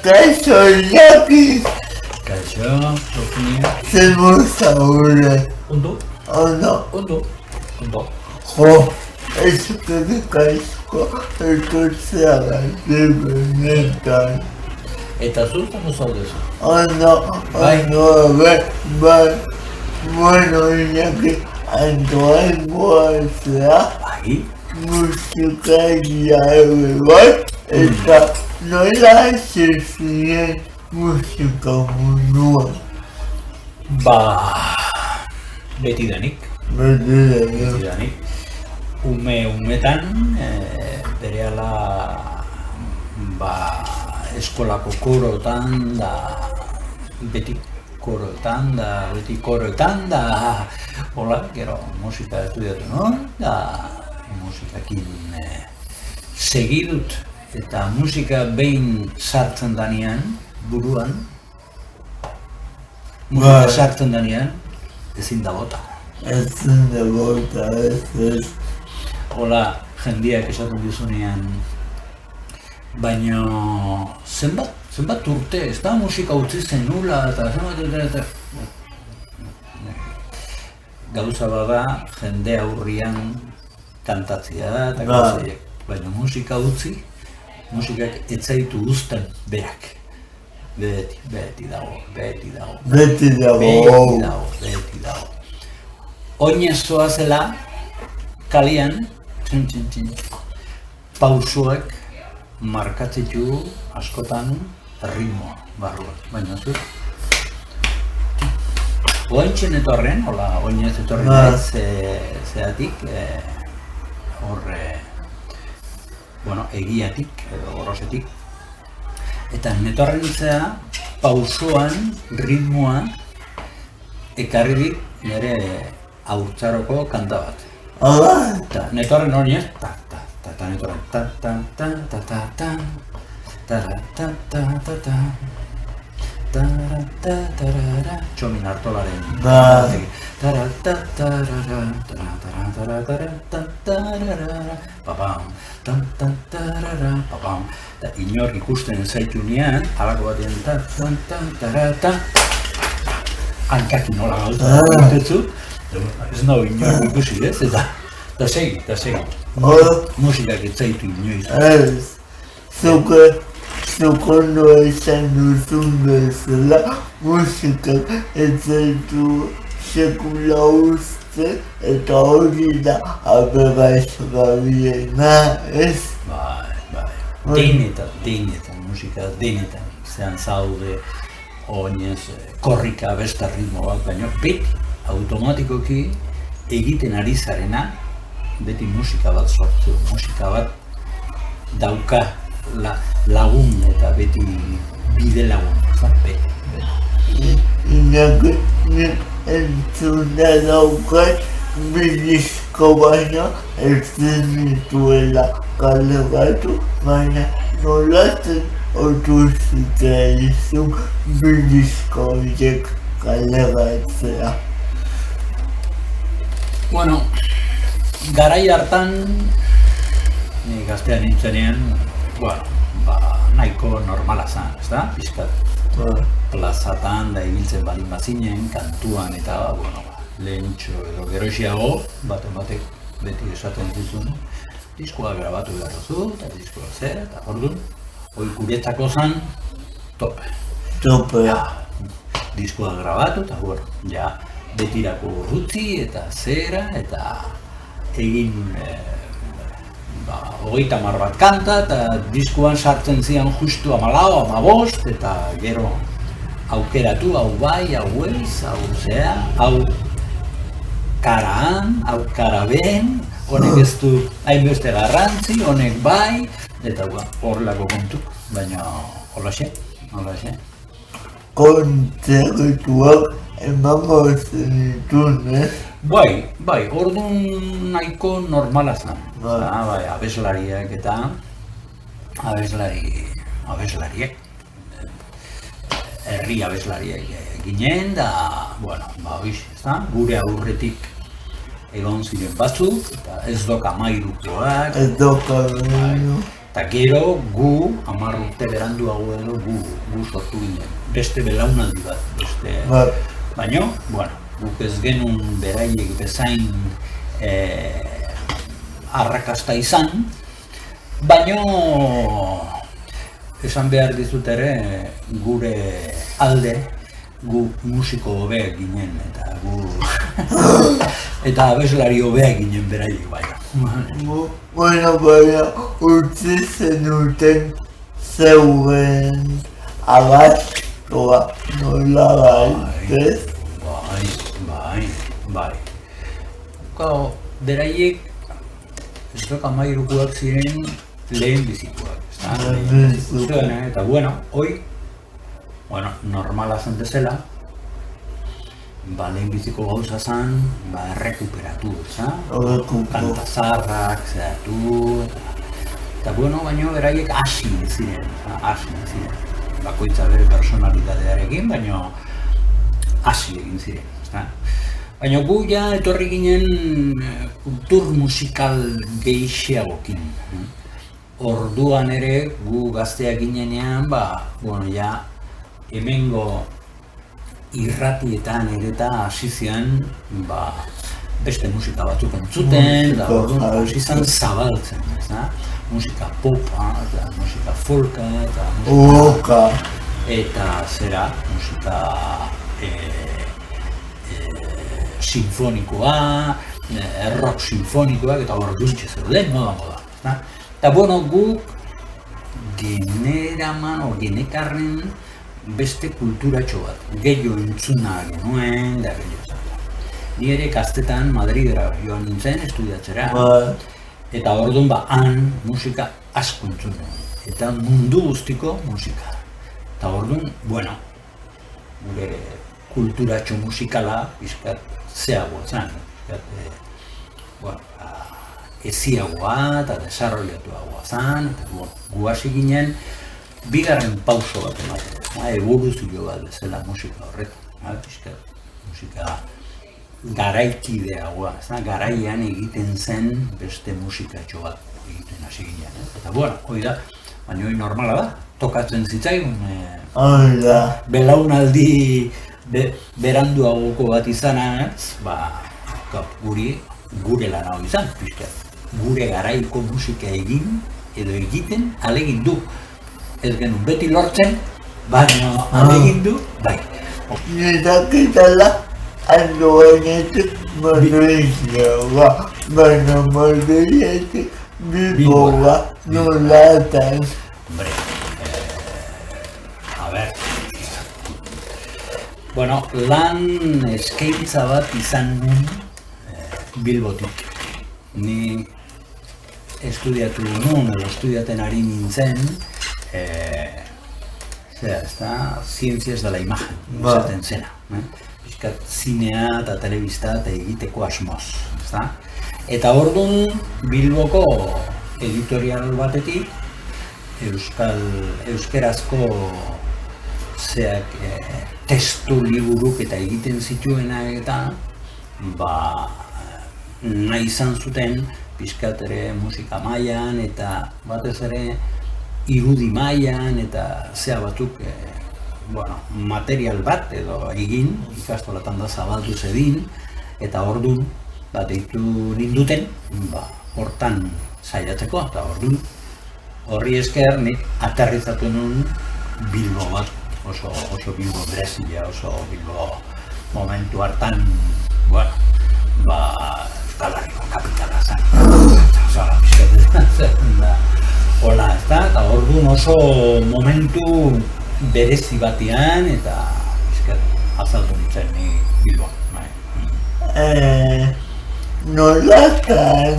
Kaixo, Iñaki! Kaixo, Sofia. Zer moza gure? Ondo? Ondo? Ondo. Jo, eskerrik asko etortzea gatik benetan. Eta zu, ondo zaudezu? Ondo, bai. Bueno, Iñaki, antoaingoa zea, Bai? musikaria ere bai, eta nola hasi zinen musika munduan. Betidanik. Betidanik. Umetan, berehala, eskolako korotan da, beti koroetan da, hola, gero musika estudiatu non, da musikakin segidut, eta musika behin sartzen danean, buruan, musika sartzen danean, ezin da bota. Ezin da bota, ez. Hola, jendeak esaten dizunean, baina zenbat urte, ez da musika utzi zenula, eta zenbat gauza bada jende aurrian kantatzea da, eta gauzaiek. Baina musika utzi, musikak ez zaitu uzten berak. Beti dago. Oinez zoazela, kalian, pausuak markatzitu askotan ritmoa barruan, baina zu? Ointxen etorren, oinez etorren zeatik, egiatik, orosetik. Eta netorren zea, pausoan, ritmoa, ekarri dit nire haurtzaroko kanta bat. Eta netorren oinez, eta netorren Txomin Artolaren eta inor ikusten zaitunean halako batean hankakin nola gauza ez nago inor ikusi ez eta segi musikak ez zaitu inoiz Zuk ondo esan duzun bezala, musikak ez zaitu sekula uste eta hori da aberasgarriena, ez? Bai. Denetan, musika denetan. Zean zaude, oinez, korrika besta ritmo bat, baina beti automatikoki egiten ari zarena beti musika bat sortu, musika bat dauka lagun eta beti bide lagun, beti. Iñaki, entzuna daukat bidizko baina ezin dituela kaleratu, baina nolatzen otuzita izun bidizko horiek kaleratzea. Bueno, garai hartan, ni gaztean nintzenean, nahiko normala zen, ez da? Piskat plazatan da ibiltzen balin bazinen, kantuan eta, lehentxo edo geroxiago, batek beti esaten zizun, diskoa grabatu behar duzu, eta diskoa zer, eta orduan, hoi guretzako zen, tope. Diskoa grabatu, eta betirako urrutzi eta zera, eta egin 30 bat kanta, eta diskoan sartzen zian justu 14, 15, eta gero aukeratu, hau bai, hau ez, hau zea, hau karaan, hau karaben, honek ez du hainbeste garrantzi, honek bai, eta horrelako kontu, baina holaxe. Kontzertuak emango zenitun, ez? Bai, orduan nahiko normala zen. Abeslariak eta abeslariak, herri abeslariak ginen, da, gure aurretik egon ziren batzuk, eta ez dok 13koak, Eta gero gu, 10 urte beranduago edo gu sortu ginen. Beste belaunaldi bat, baina, bueno, guk ez genuen beraiek bezain arrakasta izan, baina esan behar dizut ere gure alde gu musiko hobeak ginen eta abeslari hobeak ginen beraiek baina. Bueno, baina utzi zenuten zeuen abazkoa nola ez? Bai. Gau, beraiek ez duk 13 ziren lehen bizikoak. Eta bueno, hoi, normala zen bezala, lehen biziko gauza zen, errekuperatu, kanta zaharrak, zehatu, eta bueno, baina beraiek hasi ziren, bakoitza bere personalitatearekin, baina hasi egin ziren. Baina gu ja etorri ginen kultur musikal gehiagokin. Orduan ere gu gazteak ginenean, hemengo irratietan ere eta hasi zian beste musika batzuk entzuten, eta orduan hasi zan zabaltzen, musika popa, eta musika folka, eta zera, musika sinfonikoa, rock sinfonikoak, eta orduntxe zeuden, moda. Eta bueno, guk genekarren beste kulturatxo bat, gehiago entzuna genuen, da gehiago. Ni ere gaztetan Madridera joan nintzen estudiatzera, eta orduan han musika asko entzunen, eta mundu guztiko musika. Eta orduan, gure kulturatxo musikala, bizkat, zehagoa zen, eziagoa eta desarrollatuagoa zen, gu hasi ginen, bigarren pauso bat ematen, evoluzio bat bezala musika horretan, musika garaikideagoa, garaian egiten zen beste musikatxo bat egiten hasi ginen, eta hori da, baina hori normala da, tokatzen zitzaigun, belaunaldi beranduagoko bat izanaz, gure lan hau izan, gure garaiko musika egin edo egiten alegin du. Ez genuen beti lortzen, baina alegin du, bai. Niraketala andoanetik Madridioa, baina Madridetik Bilboa nolatan. Lan eskaintza bat izan nuen Bilbotik. Ni estudiatu nuen, edo estudiaten ari nintzen, zientzias de la imagen, izaten zena. Bizkat zinea eta telebista eta egiteko asmoz. Eta orduan Bilboko editorial batetik, euskerazko testu liburuk eta egiten zituena eta nahi izan zuten pixkat ere musika mailan eta batez ere irudi mailan eta zea batzuk material bat edo egin, ikastolatan da zabaldu zedin eta orduan deitu ninduten hortan saiatzeko eta orduan horri esker nik aterrizatu nuen Bilbo bat, oso Bilbo berezia, oso Bilbo momentu hartan, Euskal Herriko kapitala zen. Hola, eta orduan oso momentu berezi batean eta azaldu nintzen ni Bilboan. Nolatan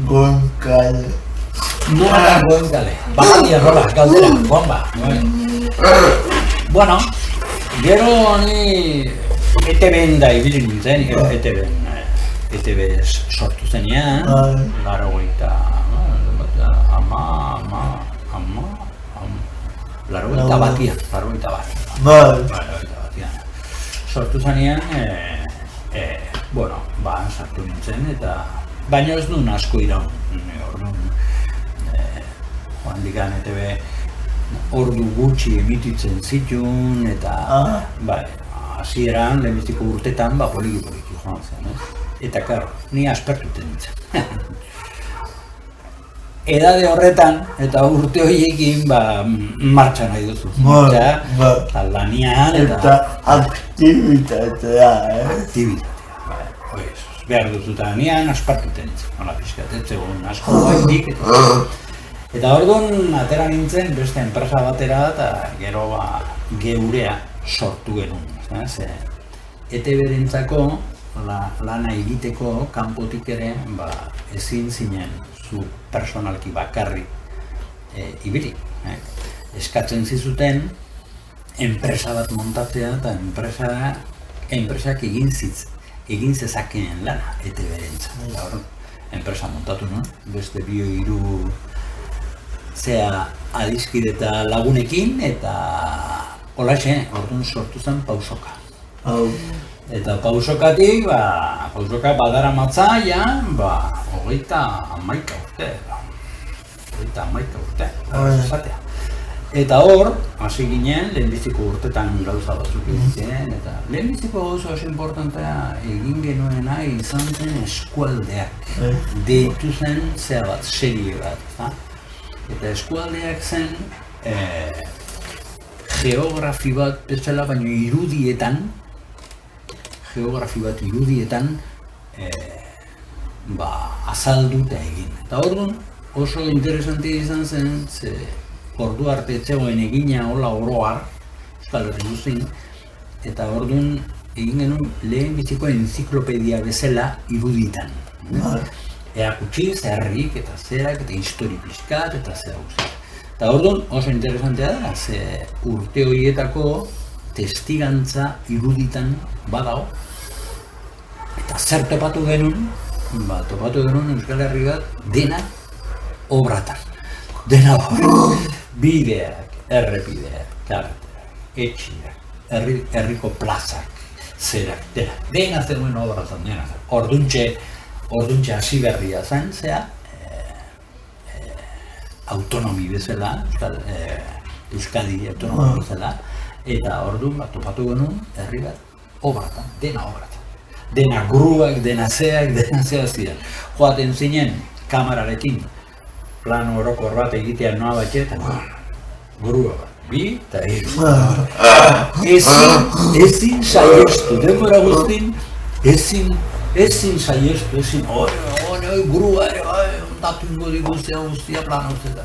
Goenkale? Nolatan Goenkale? Bagadia rola, galdera, bomba. Gero ni ETB-en da ibili nintzen, ETB sortu zenean, Larrogeita batian. Sortu zenean, sartu nintzen eta baina ez duen asko iraun. handikan ETB ordu gutxi emititzen zituen, eta hasieran, lehenbiziko urtetan, poliki joan zen, eta karo, ni aspertuten nintzen. Edade horretan, eta urte horiekin, martxa nahi duzu. Eta lanian, eta aktibitatea, aktibitatea, behar duzu eta lanian aspertuten nintzen. Hala pixkat, ez zegoen asko gaitik, eta orduan atera nintzen beste enpresa batera, eta gero geurea sortu genuen. ETB-rentzako lana egiteko kanpotik ere ezin zinen zu personalki bakarrik ibili. Eskatzen zizuten enpresa bat montatzea eta enpresak egin zezakeen lana ETB-rentzat. Enpresa montatu nuen, beste 2-3 adiskide eta lagunekin, eta holaxe, orduan sortu zen Pausoka. Eta Pausokatik, Pausoka badara matzaia, 31 urte. 31 urte, esatea. Eta hor, hasi ginen, lehenbiziko urtetan gauza batzuk egiten, eta lehenbiziko gauza oso importantea egin genuena izan zen eskualdeak. Deitu zen serie bat. Eta eskualdeak zen geografi bat bezala, baina irudietan azalduta egin. Eta orduan oso interesantia izan zen, ordu arte etzegoen egina hola oroar, Euskal Herri guztien, eta orduan egin genuen lehenbiziko enziklopedia bezala irudietan. Erakutsi, zerrik eta zerak, eta histori pixkat, eta zera guztiak. Eta orduan oso interesantea da, ze urte horietako testigantza iruditan badago. Eta zer topatu genuen? Topatu genuen Euskal Herri bat dena obratan. Dena bideak, errepideak, karreterak, etxiak, herriko plazak, zerak, dena zegoen obratan, dena. Orduntxe hasi berria zen, autonomi bezala, Euskadi autonomi bezala, eta orduan topatu genuen herri bat obratan, dena obratan. Dena gruak, dena zeak ziren. Joaten zinen kamerarekin plano orokor bat egitean noa batxetan, grua bat, 2 eta 3. Ezin saiestu, denbora guztin, ezin saiestu, oi, grua ere, ondatu ingo guztia plano zeta,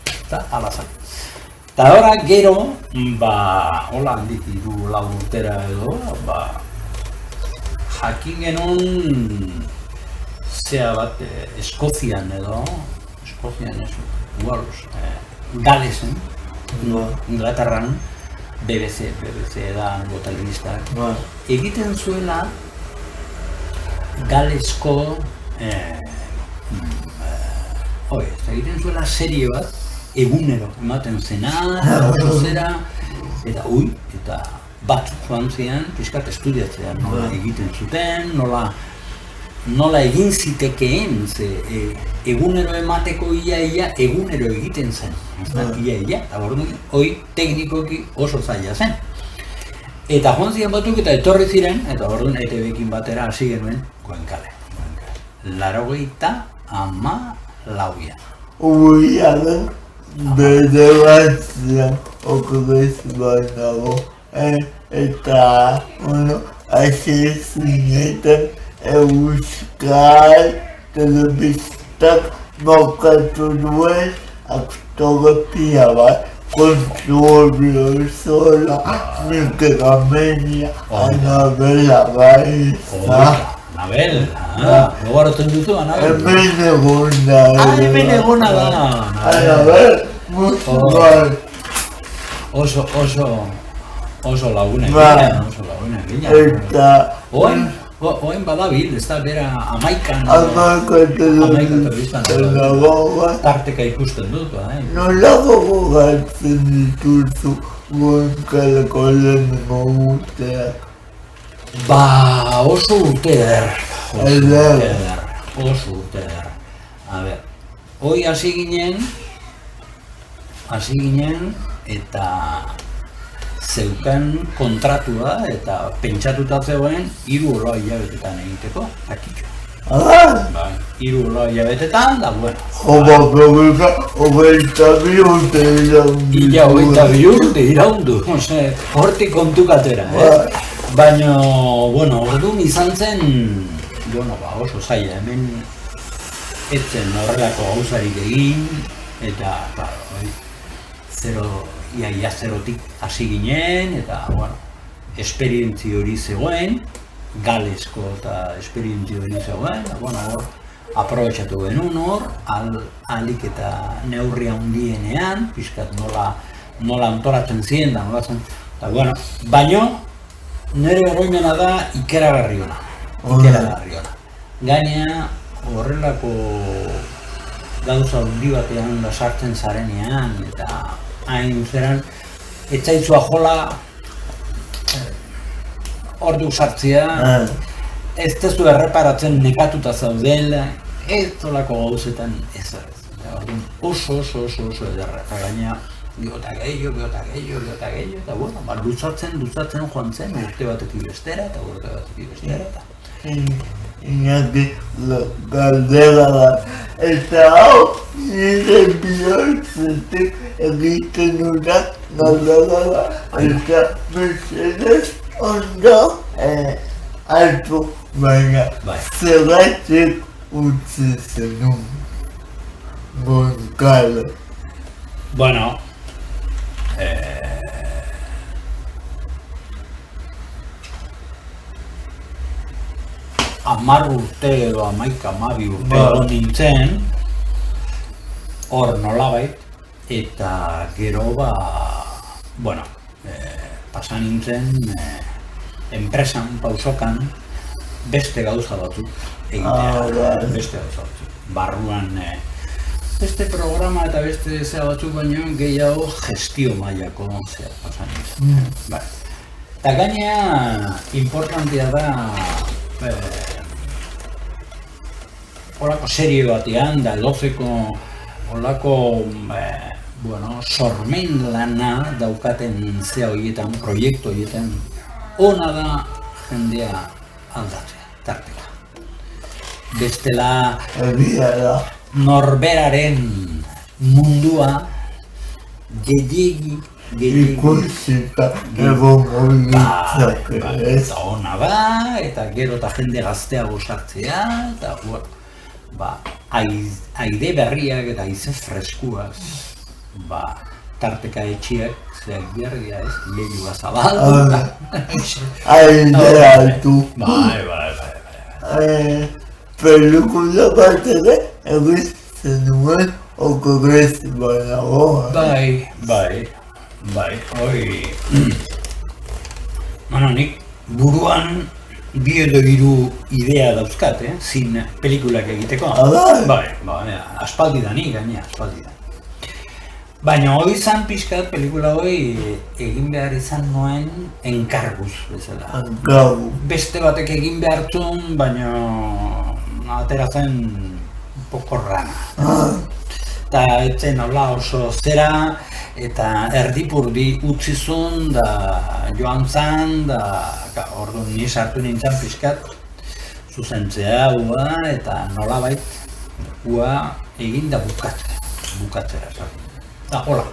eta alazak. Eta horra gero, hola handik 3-4 urtera edo, jakin genuen zea bat Eskozian edo, Galesen, Inglaterran, BBC da hango telebistak, egiten zuela Galesko egiten zuela serie bat, egunero ematen zena, oso zera, eta bat joan ziren, pixkat estudiatzean, nola egiten zuten, nola egin zitekeen, egunero emateko ia egunero egiten zen, ia, eta hori teknikoki oso zaila zen. Eta joan ziren batzuk eta etorri ziren, eta orduan ETB-ekin batera hasi genuen Goenkale. 94an. Uiaren bederatzean okrez banago, eta, hasi zinetan Euskal Telebistak mokatu duen aktografia bat, Kontrolio Zola, Mikromenia, Anabela Baiza. Anabel, gogoratzen duzu, Anabel? Hemen egona da. Anabel, musu bai. Oso lagunen gina. Eta... Oen badabil, ez da bera 11an telebistan tarteka ikusten dut, nola gogoratzen dituzu Goenkaleko lehenengo urteak? Oso urte eder. A ber, hoi hasi ginen hasi ginen eta zeukan kontratua eta pentsatuta zegoen 3 olo hilabetetan egiteko, takitxo. Bai, 3 olo hilabetetan, da bueno. Probeka, 22 urte iraundu. Ia 22 urte iraundu, hortik kontukatera, Baina, bueno, orduan izan zen, oso zaila, hemen etzen horrelako gauzarik egin, eta, ia zerotik hasi ginen, eta, esperientzi hori zegoen, galesko eta esperientzi hori zegoen, hor, aprobetxatu genuen hor, alik eta neurria handienean, pixkat nola antolatzen ziren, da nola zen, eta, baino, nire oroimena da ikeragarri ona. Gainea, horrelako gauza handi batean da sartzen zarenean, eta hain zeran, etzaitzua jola ordu sartzea, ez tezu erreparatzen nekatuta zaudela, ez tolako gauzetan ez. Oso ederra, eta gainea, Geota gehiago, eta luzatzen joan zen, urte batetik bestera, eta Iñaki galdera da, eta hau nire bihotzetik egiten dudak galdera da, eta mesedez ondo hartu, baina zergatik utzi zenun Goncalo. Bueno, 10 urte edo 11-12 urte egon nintzen, hor nolabait, eta gero pasa nintzen enpresan, pausokan, beste gauza batzuk egitea, beste gauza batzuk. Barruan beste programa eta beste zea batzuk baino gehiago gestio mailako zea pasa nintzen. Eta gainea, importantea da, holako serie batean, da lozeko holako sormen lana daukaten zea horietan, proiektu horietan, ona da jendea aldatzea, tartela. Bestela norberaren mundua gehiegi ikusita egongo nintzak, eta ona da, eta gero eta jende gazteago sartzea, eta aire berriak eta haize freskuaz, tarteka etxiak, zeak berria ez, lehua zabaldu, aire altu. Bai. Pelikula bat ere egizten nuen okorrezi banago. Bai, hori. Nik buruan bi edo hiru idea dauzkat, zin pelikulak egiteko. Bai, aspaldidanik, gaina, aspaldidan. Baina hori izan pixkat pelikula hori egin behar izan nuen enkarguz bezala. Beste batek egin behartzun, baina atera zen poko rana. Eta etzen hola oso zera eta erdipurdi utzizun da joan zen, da orduan ni sartu nintzen pixkat zuzentzea eta nolabait egin da bukatzera sartu. Da, hola.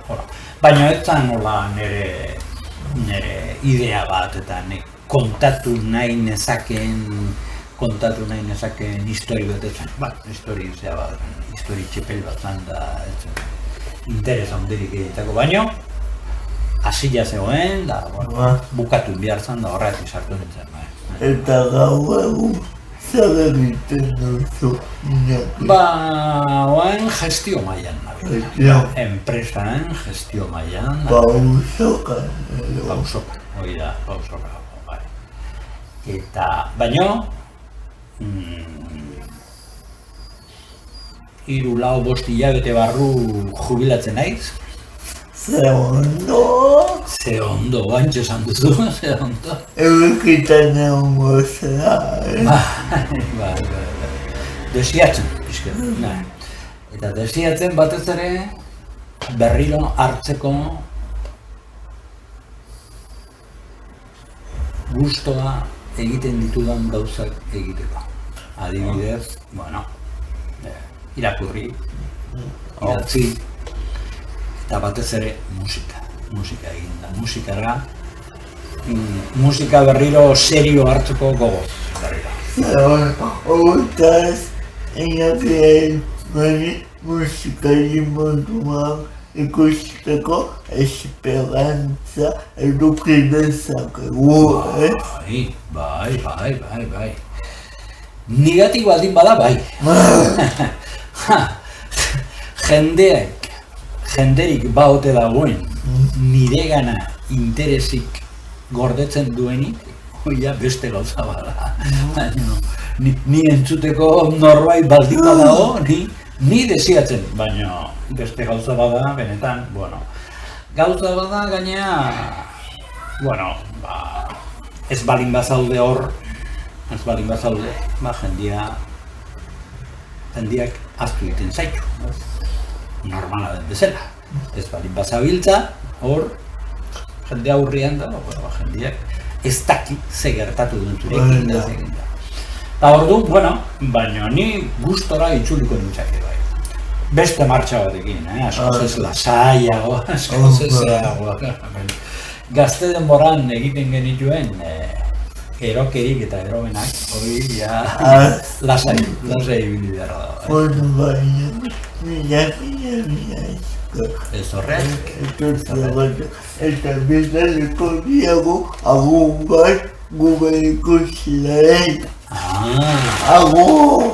Baina ez zen hola nire idea bat eta kontatu nahi nezakeen histori bat etzen. Histori txepel bat zen da interes handirik egiteko. Baina, hasila zegoen, da bukatu behar zen da horretik sartu nintzen. Eta gau egun zer egiten duzu Iñaki? Oain gestio mailan. Enpresan gestio mailan. Pausokan. Hori da, pausokan. Eta, baino, 3-4 hilabete barru jubilatzen naiz. Ze ondo! Ze ondo, bantxe esan duzu, ze ondo. Eurekitan egongo zera, Bai. Desiatzen, pixka. Eta desiatzen batez ere, berriro hartzeko gustoa egiten ditudan gauzak egiteko. Adibidez, irakurri, idatzi, eta batez ere musika egin da. Musika berriro serio hartzeko gogo berriro. Hortaz, Iñaki musikari moduan ikusteko esperantza eduki dezakegu, Bai. Negatibo aldin bada, bai. Jenderik baote dagoen, niregana interesik gordetzen duenik, beste gauza bada. Ni entzuteko norbait baldin badago, ni desiatzen, baina beste gauza bada, benetan, gauza bada gainea, ez balin bazaude hor, jendeak ahaztu egiten zaitu, normala den bezala. Ez balin bazabiltza, hor, jende aurrian da, jendeak ez daki ze gertatu duen zurekin da zegin da. Eta ordu, baina ni gustora itzuliko nintzake bai. Beste martxa batekin, askoz ez lasaiago, askoz ez zeago. Gazte denboran egiten genituen erokerik eta erobenak, hori lasai ibili beharra da. Baina, Ez horrek. Eta bezaleko diago agun bat gube ikusilaen. Agur.